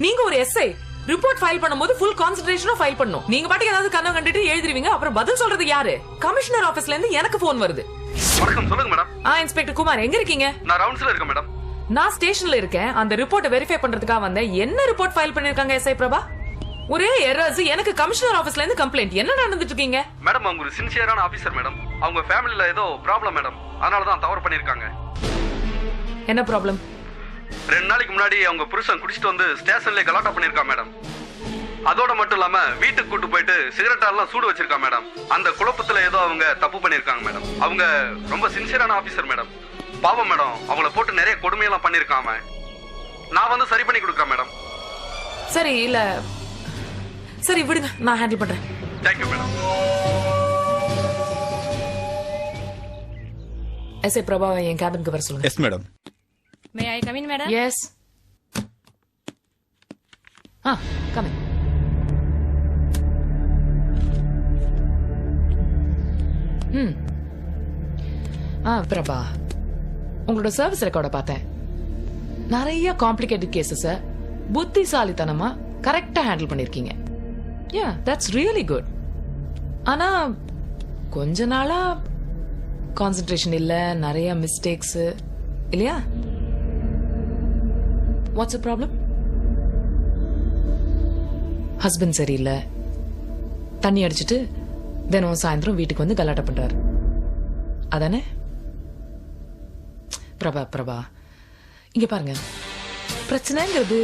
நீங்க ஒரு SI report file பண்ணும்போது ஃபுல் கான்சென்ட்ரேஷனும் ஃபைல் பண்ணணும். நீங்க பாட்டுக்கு ஏதாவது கண்ணை கண்டுட்டு எழுதிருவீங்க. அப்புறம் பதில் சொல்றது யாரு? கமிஷனர் ஆபீஸ்ல இருந்து எனக்கு போன் வருது. வணக்கம், சொல்லுங்க மேடம். இன்ஸ்பெக்டர் குமார், எங்க இருக்கீங்க? நான் ரவுண்ட்ஸ்ல இருக்கேன் மேடம். நான் ஸ்டேஷன்ல இருக்கேன். அந்த ரிப்போர்ட்டை வெரிஃபை பண்றதுக்காக வந்தேன். என்ன ரிப்போர்ட் ஃபைல் பண்ணிருக்காங்க எஸ்ஐ பிரபா? ஒரே எரர்ஸ். எனக்கு கமிஷனர் ஆபீஸ்ல இருந்து கம்ப்ளைண்ட். என்ன நடந்துட்டு இருக்கீங்க? மேடம், அவங்க ஒரு சின்சியரான ஆபீசர் மேடம். அவங்க ஃபேமிலில ஏதோ ப்ராப்ளம் மேடம். அதனால தான் தவறு பண்ணிருக்காங்க. என்ன ப்ராப்ளம்? 2 நாளைக்கு முன்னாடி அவங்க புருஷன் குடிச்சிட்டு வந்து ஸ்டேஷன்ல கலாட்டா பண்ணிருக்கா மேடம். அதோட மட்டும் இல்லாம வீட்டுக்கு கூட்டு போயிட்டு சிகரெட் எல்லாம் சூடு வச்சிருக்கா மேடம். அந்த குழப்பத்துல ஏதோ அவங்க தப்பு பண்ணிருக்காங்க மேடம். அவங்க ரொம்ப சின்சியரான ஆபீசர் மேடம். பாவம் மேடம், அவங்கள போட்டு நிறைய கொடுமையெல்லாம் பண்ணிருக்காம. நான் வந்து சரி பண்ணி கொடுக்குறேன் மேடம். சரி இல்ல, சரி விடுங்க, நான் ஹேண்டில் பண்றேன். Thank you madam. எஸ்ஐ பிரபா என் கேபினுக்கு வர சொல்லுங்க. Yes madam. May I come in, madam? Yes. Come in. Prabha, உங்களோட சர்வீஸ் ரெக்கார்ட பார்த்தேன். நிறைய காம்ப்ளிகேட்டட் கேசஸ் புத்திசாலித்தனமா கரெக்டா ஹேண்டில் பண்ணிருக்கீங்க. Yeah, that's really good. ஆனா கொஞ்ச நாளா கான்சென்ட்ரேஷன் இல்ல, நிறைய மிஸ்டேக்ஸ் இல்லையா? Watts a problem? ஹஸ்பண்ட் சரியில்லை, தண்ணி அடிச்சிட்டு தினம் சாயந்தரம் வீட்டுக்கு வந்து கலாட்டா பண்றாரு, அதானே? பிரபா பிரபா, இங்க பாருங்க, பிரச்சனைங்கிறது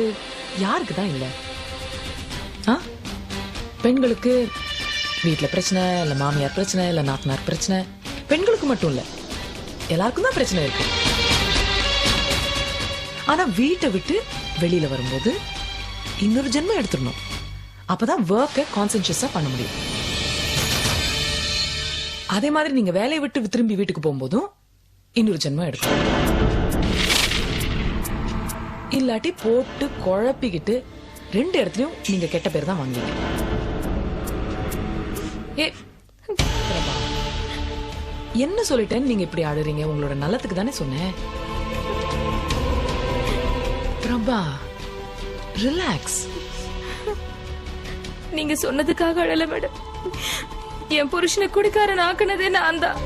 யாருக்கு தான் இல்ல? பெண்களுக்கு வீட்டுல பிரச்சனை இல்ல, மாமியார் பிரச்சனை இல்ல, நாத்தனார் பிரச்சனை. பெண்களுக்கு மட்டும் இல்ல, எல்லாருக்கும் தான் பிரச்சனை இருக்கு. ஆனா வீட்டை விட்டு வெளியில வரும்போது இன்னொரு ஜென்மம் எடுத்துடணும். அப்பதான் ஒர்க்கை கான்சென்ட்ரேட்டா பண்ண முடியும். அதே மாதிரி நீங்க வேலையை விட்டு திரும்பி வீட்டுக்கு போகும்போதும் இன்னொரு ஜென்மம் எடுக்கணும். இல்லாட்டி போட்டு குழப்பிக்கிட்டு 2 இடத்துலயும் நீங்க கெட்ட பேர் தான் வாங்குவீங்க. பிரபா, என்ன சொல்லிட்டேன்னு நீங்க இப்படி ஆடுறீங்க? உங்களோட நல்லத்துக்கு தானே சொன்னேன். பிரபா, ரிலாக்ஸ். நீங்க சொன்னதுக்காக அழல மேடம். என் புருஷனை குடிக்காரன் ஆக்குனதே நான் தான்.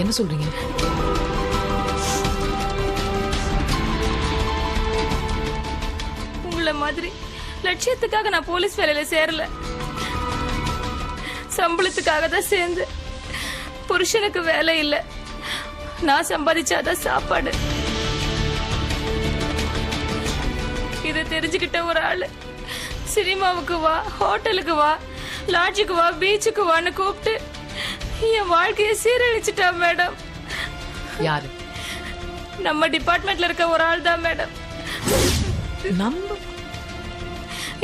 என்ன சொல்றீங்க? உங்களை மாதிரி லட்சியத்துக்காக நான் போலீஸ் வேலையில சேரல, சம்பளத்துக்காக தான் சேர்ந்து. புருஷனுக்கு வேலை இல்ல, நான் சம்பாதிச்சாதான் சாப்பாடு. இதை தெரிஞ்சுக்கிட்ட ஒரு ஆளு சினிமாவுக்கு வா, ஹோட்டலுக்கு வா, லாட்ஜுக்கு வா, பீச்சுக்கு வான்னு கூப்பிட்டு என் வாழ்க்கையை சீரழிச்சிட்டா மேடம். யாரு? நம்ம டிபார்ட்மெண்ட்ல இருக்க ஒரு ஆள் தான் மேடம்.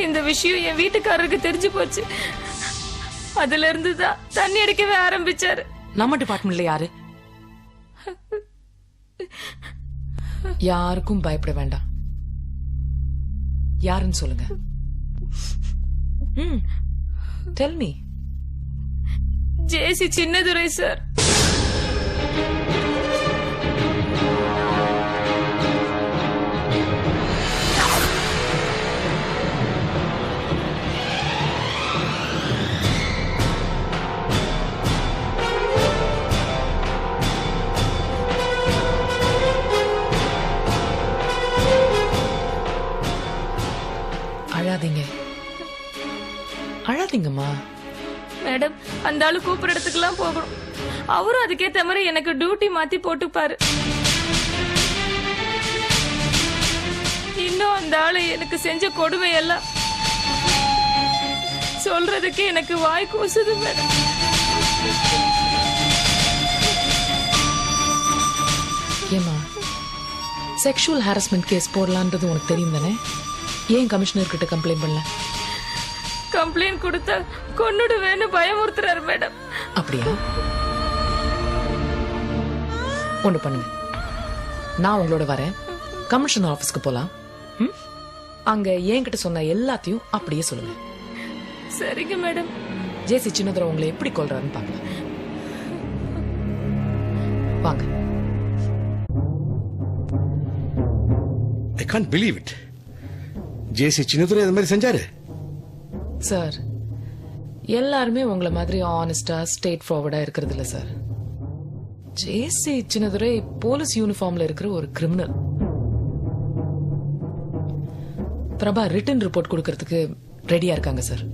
இந்த விஷயம் என் வீட்டுக்காரருக்கு தெரிஞ்சு போச்சு. அதுல இருந்து தான் தண்ணி அடிக்கவே ஆரம்பிச்சாரு. நம்ம டிபார்ட்மெண்ட்ல யாரு? யாருக்கும் பயப்பட வேண்டாம். யாருன்னு சொல்லுங்க. Tell me. JC Chinnadurai sir. அழாதீங்க, அழாதீங்கம்மா. மேடம், அந்த ஆளு கூப்பிடுற இடத்துக்குலாம் போகணும். அவரும் அதுக்கேத்த மாதிரி எனக்கு டியூட்டி மாத்தி போட்டுப்பாரு. இன்னும் அந்த ஆளு எனக்கு செஞ்ச கொடுமை எல்லாம் சொல்றதுக்கு எனக்கு வாய் கூசுது மேடம். ஏமா, செக்ஷுவல் ஹாரஸ்மெண்ட் கேஸ் போடலான்றது உனக்கு தெரியும் தானே? ஏன் கமிஷனர் கிட்ட கம்ப்ளைண்ட் பண்ணல? கம்ப்ளைண்ட் கொடுத்தா கொன்னுடுவேன்னு பயமுறுத்துறாரு மேடம். அப்படியா? ஒண்ணு பண்ணுங்க, நான் உங்களோட வரேன். கமிஷனர் ஆபீஸ்க்கு போலாம். அங்க என்கிட்ட சொன்ன எல்லாத்தையும் அப்படியே சொல்லுங்க. சரிங்க மேடம். ஜேசி சின்னதுரை உங்களை எப்படி கொல்றாருன்னு பாக்கலாம். வாங்க. can't believe it. ஜேசி சின்னதுரை அது மாதிரி செஞ்சாரு. சார் எல்லாருமே உங்களை மாதிரி ஆனஸ்டா ஸ்ட்ரெயிட் ஃபார்வர்டா இருக்கிறது இல்ல சார். ஜேசி சின்னதுரை போலீஸ் யூனிஃபார்ம்ல இருக்கிற ஒரு கிரிமினல். பிரபா ரிட்டன் ரிப்போர்ட் கொடுக்கறதுக்கு ரெடியா இருக்காங்க sir.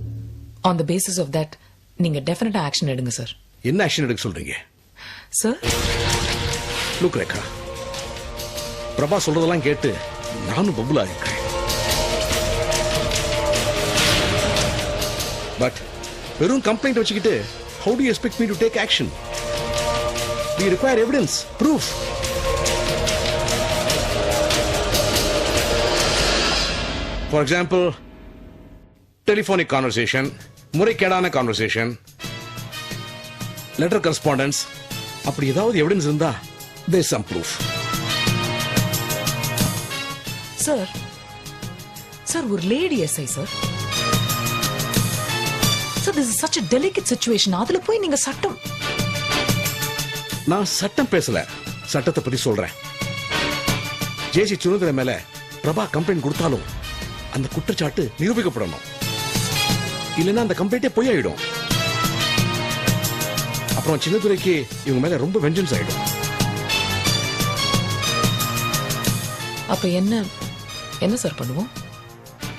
On the basis of that நீங்க டெஃபினட்டா ஆக்ஷன் எடுங்க சார். என்ன ஆக்ஷன் எடுக்க சொல்றீங்க? சார் லுக் ரேகா, பிரபா சொல்றதெல்லாம் கேட்டு நானும் பபுலா இருக்கேன். பட் வெறும் கம்ப்ளைண்ட் வச்சுக்கிட்டு how do you expect me to take action? We require evidence, proof. For example, telephonic conversation, முறைகேடான conversation, letter correspondence, அப்படி ஏதாவது எவிடன்ஸ் இருந்தா there's some proof. Sir sir ஒரு lady SI sir. Sir this is such a delicate situation. அதுல போய் நீங்க சட்டம். நான் சட்டம் பேசல, சட்டத்தை பத்தி சொல்றேன். ஜேசி சுனதுரை மேல பிரபா கம்ப்ளைண்ட் கொடுத்தாலும் அந்த குற்றச்சாட்டு நிரூபிக்கப்படணும். இல்லைன்னா அந்த கம்ப்ளைண்டே பொய் ஆயிடும். அப்புறம் சின்னதுரைக்கு இவங்க மேல ரொம்ப வெஞ்சன்ஸ் ஆயிடும். அப்ப என்ன சார் பண்ணுவோம்?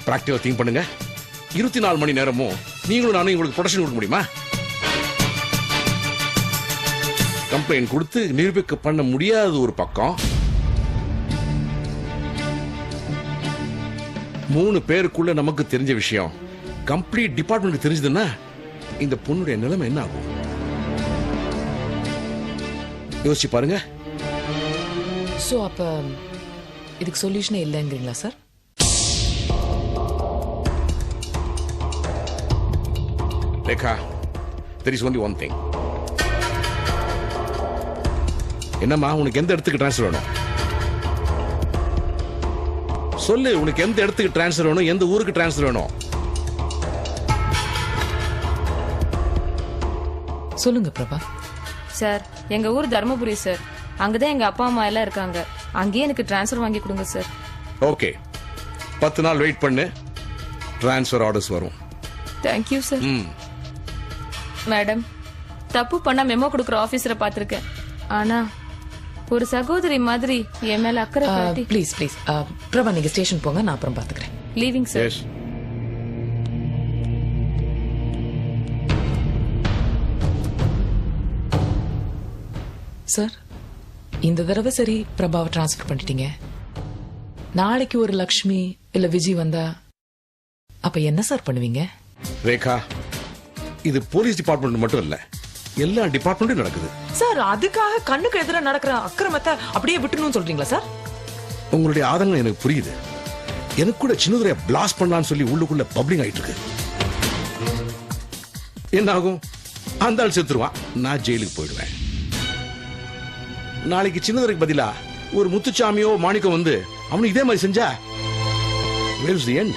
பிராக்டிகல் திங்க் பண்ணுங்க. 24 மணி நேரமும் நீங்களும் நானும் உங்களுக்கு ப்ரொடெக்ஷன் கொடுக்க முடியுமா? கம்ப்ளைண்ட் கொடுத்து நிரூபிக்க பண்ண முடியாத ஒரு பக்கம், 3 பேருக்குள்ள நமக்கு தெரிஞ்ச விஷயம் கம்ப்ளீட் டிபார்ட்மெண்ட் தெரிஞ்சதுன்னா இந்த பொண்ணுடைய நிலைமை என்ன ஆகும்? யோசிச்சு பாருங்க. சோ அப்ப இதுக்கு சொல்யூஷனே இல்லைங்கிறீங்களா sir? Rekha, there is only one thing. என்னம்மா, உனக்கு எந்த இடத்துக்கு டிரான்ஸ்ஃபர் வேணும்? சொல்லு, உனக்கு எந்த இடத்துக்கு டிரான்ஸ்ஃபர் வேணும், எந்த ஊருக்கு டிரான்ஸ்ஃபர் வேணும்? சொல்லுங்க பிரபா. சார் எங்க ஊர் தர்மபுரி சார். அங்கதான் எங்க அப்பா அம்மா எல்லாம் இருக்காங்க. அங்கேயே எனக்கு டிரான்ஸ்ஃபர் வாங்கி கொடுங்க சார். ஓகே, 10 நாள் வெயிட் பண்ணு, டிரான்ஸ்ஃபர் ஆர்டர்ஸ் வரும். Thank you sir. மேடம், தப்பு பண்ணா மெமோ கொடுக்குற ஆபீசரை பாத்திருக்கேன். ஆனா ஒரு சகோதரி மாதிரி என் மேல அக்கறை காட்டி. ப்ளீஸ் ப்ளீஸ் பிரபா நீங்க ஸ்டேஷன் போங்க, நான் அப்புறம் பாத்துக்கிறேன். Leaving sir. எஸ். சார் இந்த தடவை சரி பிரபாவை டிரான்ஸ்ஃபர் பண்ணிட்டீங்க. நாளைக்கு ஒரு லக்ஷ்மி இல்ல விஜய் வந்தா அப்ப என்ன சார் பண்ணுவீங்க? ரேகா, இது போலீஸ் டிபார்ட்மெண்ட் மட்டும் இல்ல, எல்லா டிபார்ட்மெண்ட்டும் நடக்குது. சார் அதுக்காக கண்ணுக்கு எதிராக நடக்கிற அக்கிரமத்தை அப்படியே விட்டுணும்னு சொல்றீங்களா சார்? உங்களுடைய ஆதங்கம் எனக்கு புரியுது. எனக்கு கூட சின்னதுரைய பிளாஸ்ட் பண்ணலாம்னு சொல்லி உள்ளுக்குள்ள பப்ளிங் ஆயிட்டு இருக்கு. என்ன ஆகும்? அந்த ஆள் செத்துருவான், நான் ஜெயிலுக்கு போயிடுவேன். நாளைக்கு சின்னதுரைக்கு பதிலா ஒரு முத்துச்சாமியோ மாணிக்கம் வந்து அவனுக்கு இதே மாதிரி செஞ்சா where is the end?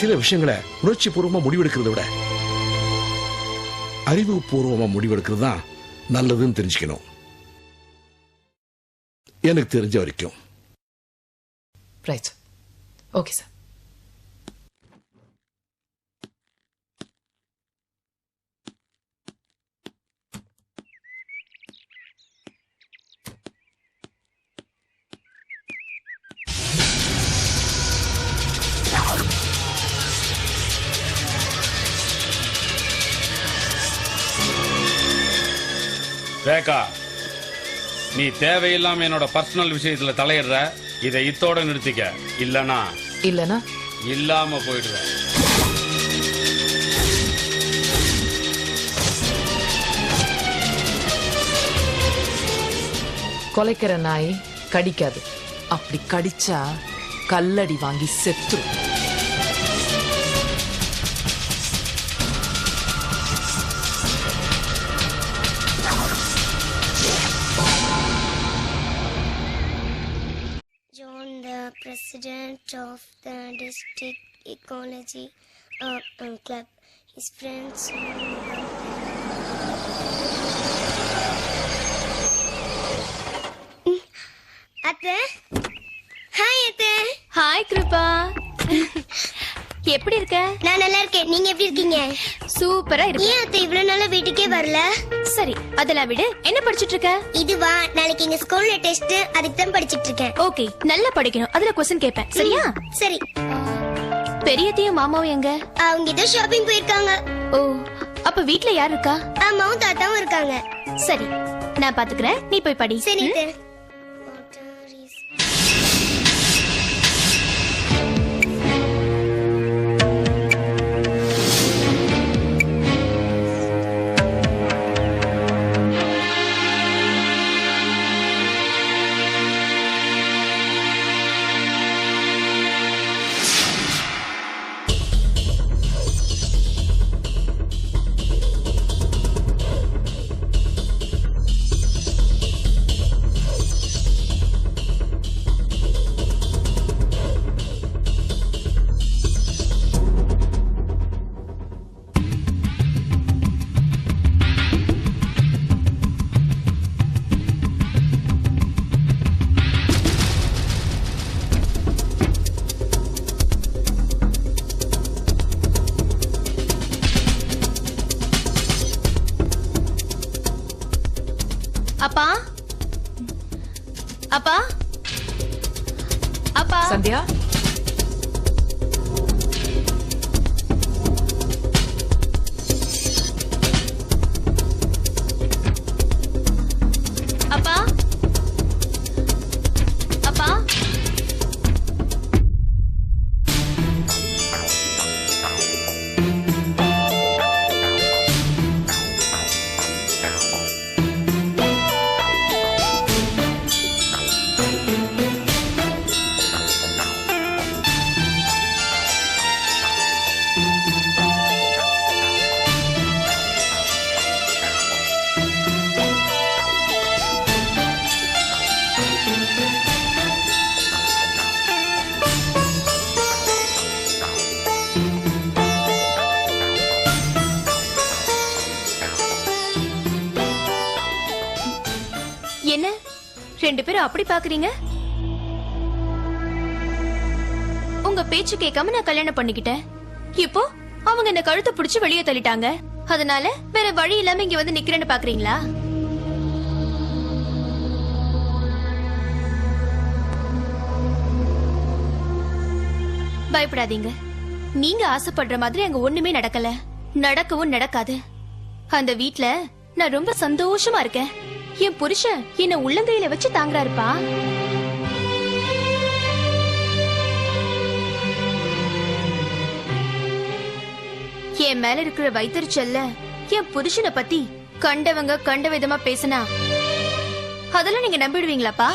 சில விஷயங்களை உணர்ச்சி பூர்வமா முடிவெடுக்கிறத விட அறிவு பூர்வமா முடிவெடுக்கிறது தான் நல்லதுன்னு தெரிஞ்சுக்கணும். எனக்கு தெரிஞ்ச வரைக்கும். Right, okay sir. ரேகா, நீ தேவையில்லாம என்னோட பர்சனல் விஷயத்துல தலையிடுற. இதை இத்தோட நிறுத்திக்க, இல்லனா இல்லாம போயிடுவேன். கொலைக்கிற நாய் கடிக்காது, அப்படி கடிச்சா கல்லடி வாங்கி செத்துரும். President of the district ecology club. His friends. அத்தை ஹாய் அத்தை. ஹாய் கிருபா. எப்படி இருக்க? நான் நல்லா இருக்கேன். நீங்க எப்படி இருக்கீங்க? சூப்பரா இருக்கு. ஏன் அத்தை இவ்வளவு நாளா வீட்டுக்கே வரல? சரி அதெல்லாம் விடு. என்ன படிச்சிட்டு இருக்க? இதுவா, நாளைக்கு எங்க ஸ்கூல்ல டெஸ்ட், அதுக்கு தான் படிச்சிட்டு இருக்கேன். ஓகே, நல்லா படிக்கணும். அதுல क्वेश्चन கேட்பேன். சரியா? சரி. பெரியத்தையும் மாமாவும் எங்க? அவங்க ஏதோ ஷாப்பிங் போயிருக்காங்க. ஓ, அப்ப வீட்ல யார் இருக்கா? அம்மாவும் தாத்தாவும் இருக்காங்க. சரி, நான் பாத்துக்கிறேன். நீ போய் படி. சரி அத்தை. அப்பா, அப்பா, அப்பா. சந்தியா, அப்பா, அப்பா. என்ன ரெண்டு பேரும் அப்படி பாக்குறீங்க? உங்க பேச்சு கேட்காம நான் கல்யாணம் பண்ணிக்கிட்டேன். இப்போ அவங்க என்ன கழுத்தை பிடிச்சு வெளியே தள்ளிட்டாங்க. அதனால வேற வழி இல்லாம இங்க வந்து நிக்கிறேன்னு பாக்குறீங்களா? பயப்படாதீங்க. நீங்க ஆசைப்படுற மாதிரி அங்க ஒண்ணுமே நடக்கல, நடக்கவும் நடக்காது. அந்த வீட்ல நான் ரொம்ப சந்தோஷமா இருக்கேன். என் புருஷன் என்ன உள்ளங்கையில வச்சு தாங்குறாருப்பா. என் மேல இருக்கிற வைத்தறிச்சல்ல என் புருஷனை பத்தி கண்டவங்க கண்ட விதமா பேசினா அதெல்லாம் நீங்க நம்பிடுவீங்களாப்பா?